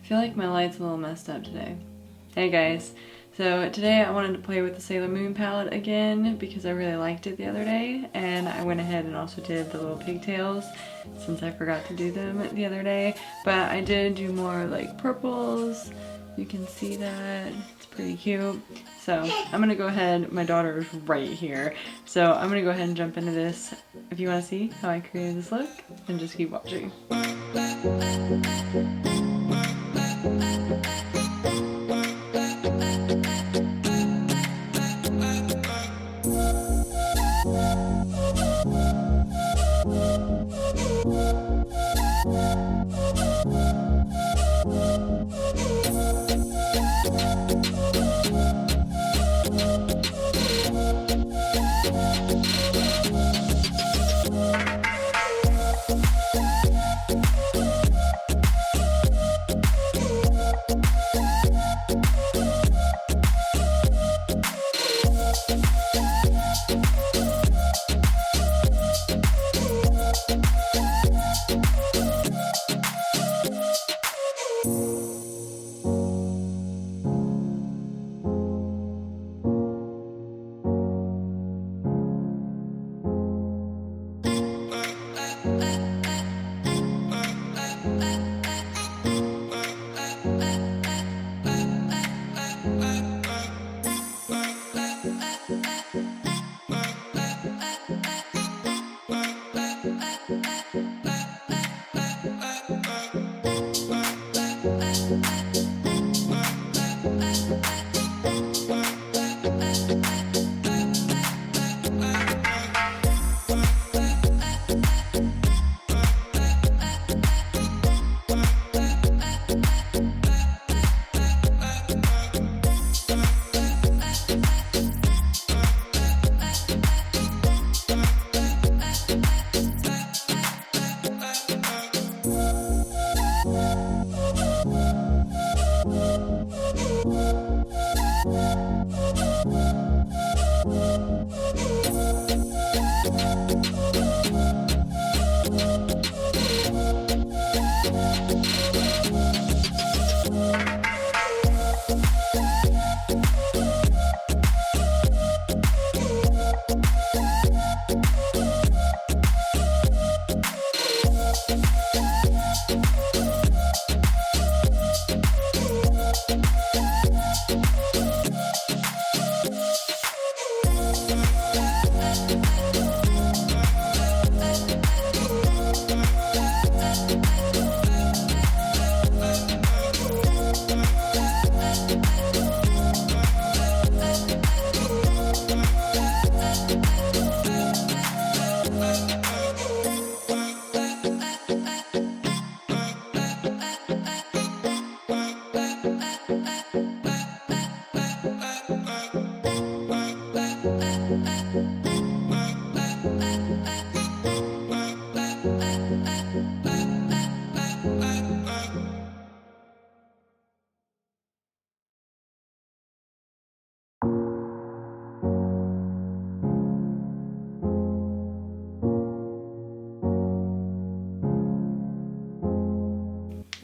feel like my light's a little messed up today. Hey guys, so today I wanted to play with the Sailor Moon palette again because I really liked it the other day, and I went ahead and also did the little pigtails since I forgot to do them the other day. But I did do more like purples. You can see that. It's pretty cute. So I'm gonna go ahead, my daughter is right here, so I'm gonna go ahead and jump into this. If you want to see how I created this look, then just keep watching.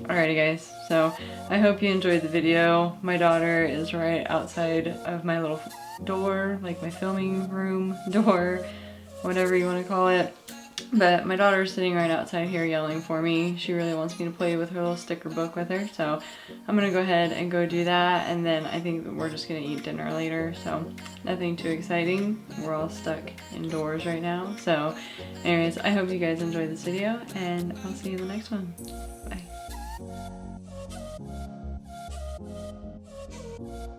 Alrighty guys, so I hope you enjoyed the video. My daughter is right outside of my little door, like my filming room door, whatever you want to call it. But my daughter's sitting right outside here yelling for me. She really wants me to play with her little sticker book with her, so I'm gonna go ahead and go do that, and then I think we're just gonna eat dinner later, so nothing too exciting. We're all stuck indoors right now. So anyways, I hope you guys enjoyed this video, and I'll see you in the next one. Bye.